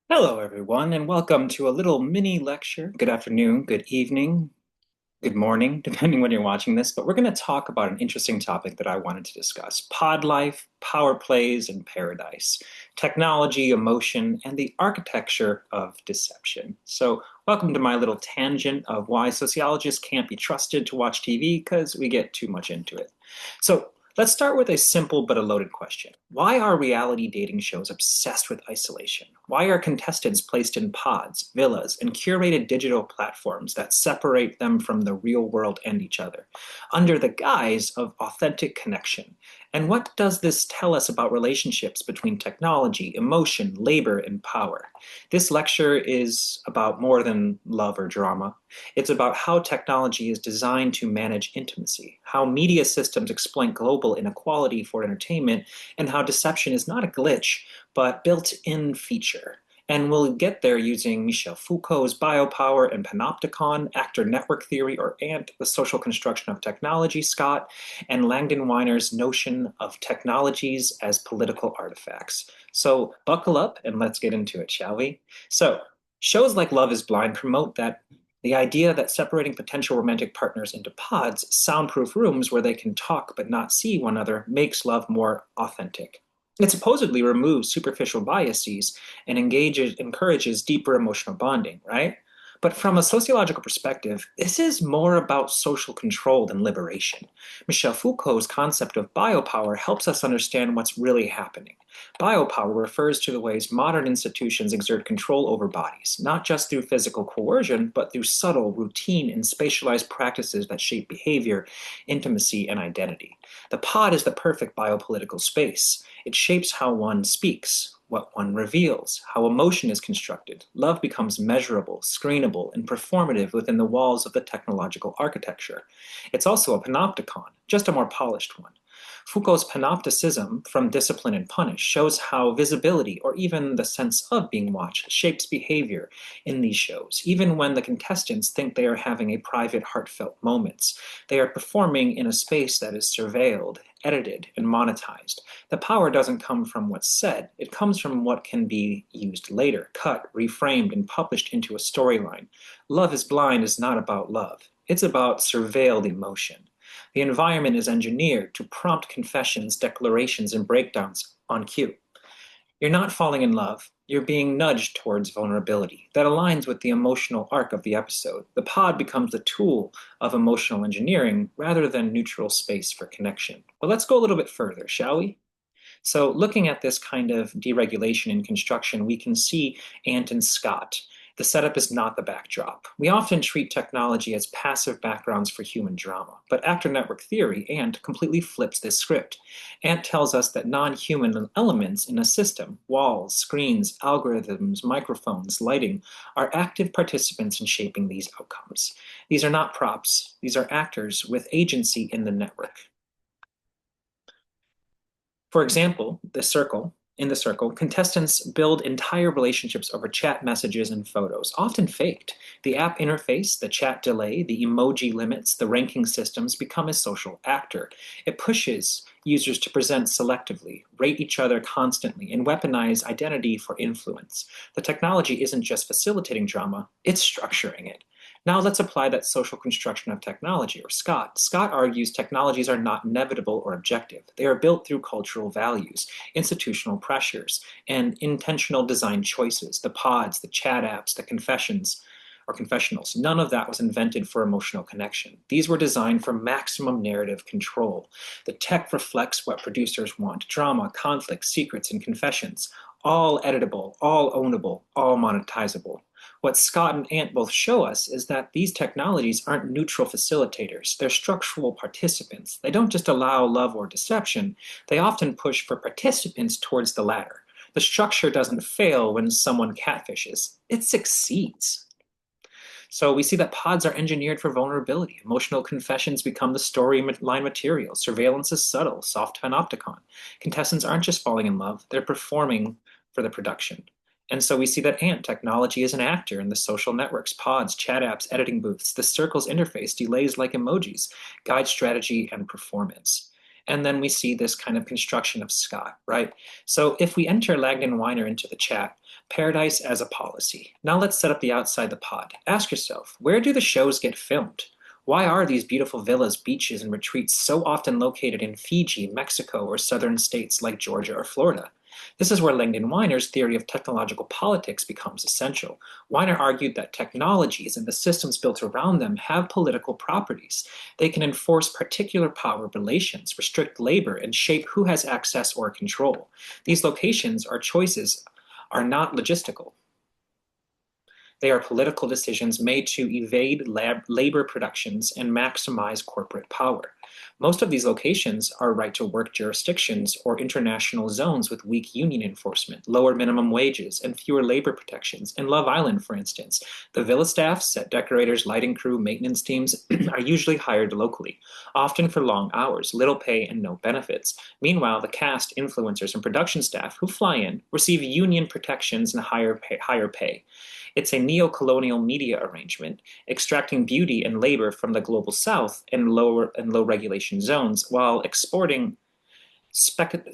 Hello, everyone, and welcome to a little mini lecture. Good afternoon, good evening, good morning, depending when you're watching this. But we're going to talk about an interesting topic that I wanted to discuss: pod life, power plays, and paradise, technology, emotion, and the architecture of deception. So, welcome to my little tangent of why sociologists can't be trusted to watch TV because we get too much into it. So, let's start with a simple but a loaded question. Why are reality dating shows obsessed with isolation? Why are contestants placed in pods, villas, and curated digital platforms that separate them from the real world and each other, under the guise of authentic connection? And what does this tell us about relationships between technology, emotion, labor, and power? This lecture is about more than love or drama. It's about how technology is designed to manage intimacy, how media systems exploit global inequality for entertainment, and how deception is not a glitch, but built-in feature. And we'll get there using Michel Foucault's Biopower and Panopticon, actor network theory, or ANT, the social construction of technology, SCOT, and Langdon Winner's notion of technologies as political artifacts. So buckle up and let's get into it, shall we? So shows like Love is Blind promote that the idea that separating potential romantic partners into pods, soundproof rooms where they can talk but not see one another, makes love more authentic. It supposedly removes superficial biases and encourages deeper emotional bonding, right? But from a sociological perspective, this is more about social control than liberation. Michel Foucault's concept of biopower helps us understand what's really happening. Biopower refers to the ways modern institutions exert control over bodies, not just through physical coercion, but through subtle, routine, and spatialized practices that shape behavior, intimacy, and identity. The pod is the perfect biopolitical space. It shapes how one speaks, what one reveals, how emotion is constructed. Love becomes measurable, screenable, and performative within the walls of the technological architecture. It's also a panopticon, just a more polished one. Foucault's panopticism, from discipline and punish, shows how visibility, or even the sense of being watched, shapes behavior in these shows. Even when the contestants think they are having a private, heartfelt moments, they are performing in a space that is surveilled, edited, and monetized. The power doesn't come from what's said, it comes from what can be used later, cut, reframed, and published into a storyline. Love is Blind is not about love, it's about surveilled emotion. The environment is engineered to prompt confessions, declarations, and breakdowns on cue. You're not falling in love, you're being nudged towards vulnerability. That aligns with the emotional arc of the episode. The pod becomes the tool of emotional engineering rather than neutral space for connection. But let's go a little bit further, shall we? So, looking at this kind of deregulation in construction, we can see Ant and Scott. The setup is not the backdrop. We often treat technology as passive backgrounds for human drama, but actor network theory, Ant, completely flips this script. Ant tells us that non-human elements in a system, walls, screens, algorithms, microphones, lighting, are active participants in shaping these outcomes. These are not props, these are actors with agency in the network. For example, in the circle, contestants build entire relationships over chat messages and photos, often faked. The app interface, the chat delay, the emoji limits, the ranking systems become a social actor. It pushes users to present selectively, rate each other constantly, and weaponize identity for influence. The technology isn't just facilitating drama, it's structuring it. Now let's apply that social construction of technology, or SCOT. SCOT argues technologies are not inevitable or objective. They are built through cultural values, institutional pressures, and intentional design choices. The pods, the chat apps, the confessions, or confessionals. None of that was invented for emotional connection. These were designed for maximum narrative control. The tech reflects what producers want: drama, conflict, secrets, and confessions. All editable, all ownable, all monetizable. What Scott and Ant both show us is that these technologies aren't neutral facilitators, they're structural participants. They don't just allow love or deception, they often push for participants towards the latter. The structure doesn't fail when someone catfishes, it succeeds. So we see that pods are engineered for vulnerability. Emotional confessions become the storyline material. Surveillance is subtle, soft panopticon. Contestants aren't just falling in love, they're performing for the production. And so we see that ANT technology is an actor in the social networks, pods, chat apps, editing booths. The circle's interface delays like emojis, guide strategy and performance. And then we see this kind of construction of Scott, right? So if we enter Langdon Winner into the chat, Paradise as a policy. Now let's set up the outside the pod. Ask yourself, where do the shows get filmed? Why are these beautiful villas, beaches, and retreats so often located in Fiji, Mexico, or southern states like Georgia or Florida? This is where Langdon Winner's theory of technological politics becomes essential. Winner argued that technologies and the systems built around them have political properties. They can enforce particular power relations, restrict labor, and shape who has access or control. These locations or choices are not logistical. They are political decisions made to evade labor productions and maximize corporate power. Most of these locations are right-to-work jurisdictions or international zones with weak union enforcement, lower minimum wages, and fewer labor protections. In Love Island, for instance, the villa staff, set decorators, lighting crew, maintenance teams are usually hired locally, often for long hours, little pay, and no benefits. Meanwhile, the cast, influencers, and production staff who fly in receive union protections and higher pay. It's a neo-colonial media arrangement, extracting beauty and labor from the global south and low regulation zones while exporting spectacle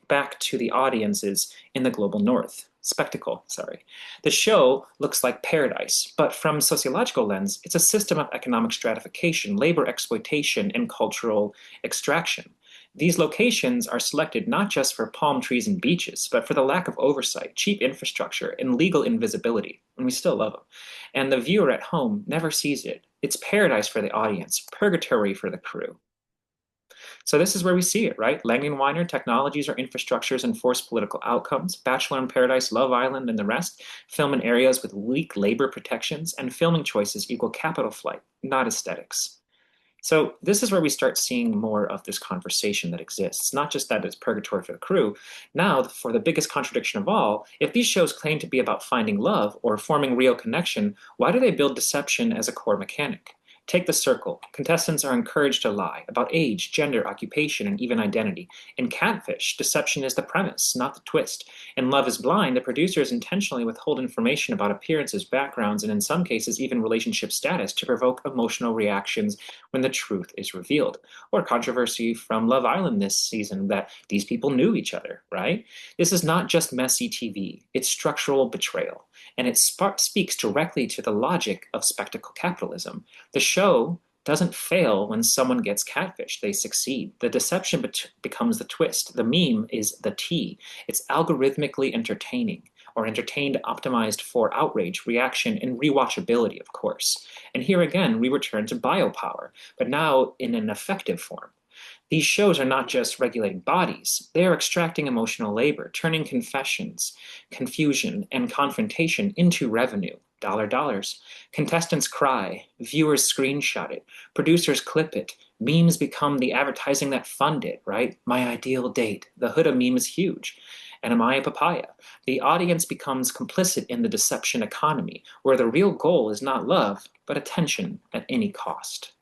back to the audiences in the global north. Spectacle, sorry. The show looks like paradise, but from a sociological lens, it's a system of economic stratification, labor exploitation, and cultural extraction. These locations are selected not just for palm trees and beaches, but for the lack of oversight, cheap infrastructure, and legal invisibility, and we still love them. And the viewer at home never sees it. It's paradise for the audience, purgatory for the crew. So this is where we see it, right? Langdon Winner, technologies or infrastructures enforce political outcomes. Bachelor in Paradise, Love Island, and the rest film in areas with weak labor protections, and filming choices equal capital flight, not aesthetics. So this is where we start seeing more of this conversation that exists, not just that it's purgatory for the crew. Now, for the biggest contradiction of all, if these shows claim to be about finding love or forming real connection, why do they build deception as a core mechanic? Take The Circle. Contestants are encouraged to lie about age, gender, occupation, and even identity. In Catfish, deception is the premise, not the twist. In Love is Blind, the producers intentionally withhold information about appearances, backgrounds, and in some cases even relationship status to provoke emotional reactions when the truth is revealed. Or controversy from Love Island this season that these people knew each other, right? This is not just messy TV, it's structural betrayal. And it speaks directly to the logic of spectacle capitalism. The show doesn't fail when someone gets catfished. They succeed. The deception becomes the twist. The meme is the tea. It's algorithmically entertaining, or entertained, optimized for outrage, reaction, and rewatchability, of course. And here again, we return to biopower, but now in an effective form. These shows are not just regulating bodies, they are extracting emotional labor, turning confessions, confusion, and confrontation into revenue. Dollars. Contestants cry, viewers screenshot it, producers clip it, memes become the advertising that fund it, right? My ideal date. The Huda meme is huge. And am I a papaya? The audience becomes complicit in the deception economy, where the real goal is not love, but attention at any cost.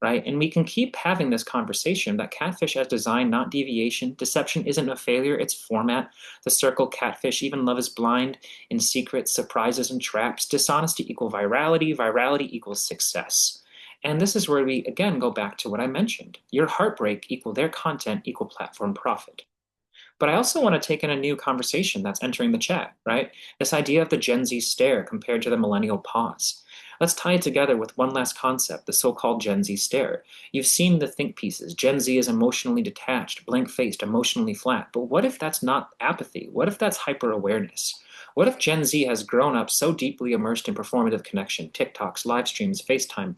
Right? And we can keep having this conversation that catfish as design, not deviation. Deception isn't a failure, it's format. The Circle, Catfish, even Love is Blind, In Secret, surprises and traps. Dishonesty equal virality, virality equals success. And this is where we, again, go back to what I mentioned. Your heartbreak equal their content equal platform profit. But I also want to take in a new conversation that's entering the chat, right? This idea of the Gen Z stare compared to the millennial pause. Let's tie it together with one last concept, the so-called Gen Z stare. You've seen the think pieces. Gen Z is emotionally detached, blank-faced, emotionally flat. But what if that's not apathy? What if that's hyper-awareness? What if Gen Z has grown up so deeply immersed in performative connection, TikToks, live streams, FaceTime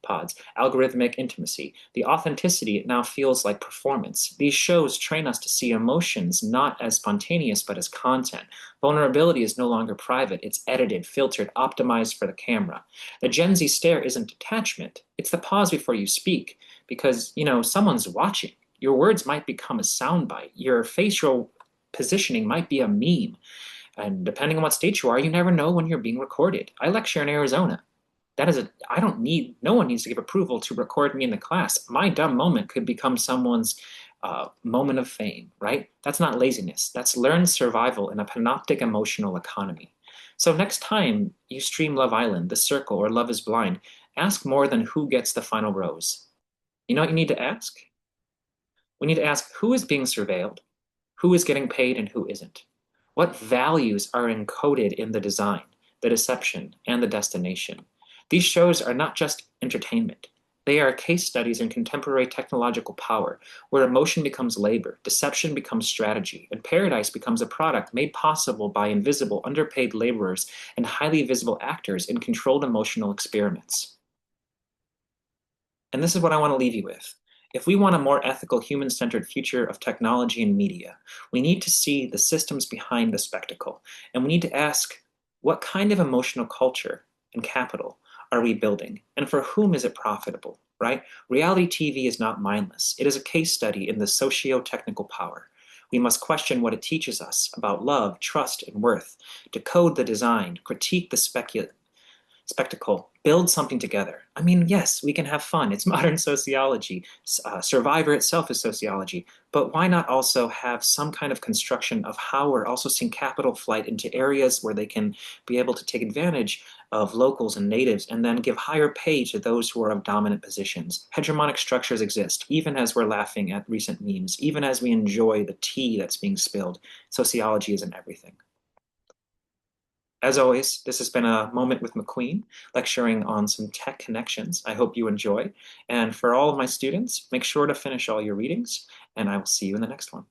pods, algorithmic intimacy, the authenticity it now feels like performance. These shows train us to see emotions not as spontaneous but as content. Vulnerability is no longer private, it's edited, filtered, optimized for the camera. The Gen Z stare isn't detachment, it's the pause before you speak, because, someone's watching. Your words might become a soundbite, your facial positioning might be a meme, and depending on what state you are, you never know when you're being recorded. I lecture in Arizona. No one needs to give approval to record me in the class. My dumb moment could become someone's moment of fame, right? That's not laziness. That's learned survival in a panoptic emotional economy. So next time you stream Love Island, The Circle, or Love is Blind, ask more than who gets the final rose. You know what you need to ask? We need to ask who is being surveilled, who is getting paid, and who isn't. What values are encoded in the design, the deception, and the destination? These shows are not just entertainment. They are case studies in contemporary technological power, where emotion becomes labor, deception becomes strategy, and paradise becomes a product made possible by invisible, underpaid laborers and highly visible actors in controlled emotional experiments. And this is what I want to leave you with. If we want a more ethical, human centered future of technology and media, we need to see the systems behind the spectacle. And we need to ask, what kind of emotional culture and capital are we building? And for whom is it profitable, right? Reality TV is not mindless. It is a case study in the socio-technical power. We must question what it teaches us about love, trust, and worth, decode the design, critique the spectacle, build something together. I mean, yes, we can have fun. It's modern sociology. Survivor itself is sociology. But why not also have some kind of construction of how we're also seeing capital flight into areas where they can be able to take advantage of locals and natives and then give higher pay to those who are of dominant positions. Hegemonic structures exist, even as we're laughing at recent memes, even as we enjoy the tea that's being spilled. Sociology isn't everything. As always, this has been a moment with McQueen, lecturing on some tech connections. I hope you enjoy. And for all of my students, make sure to finish all your readings, and I will see you in the next one.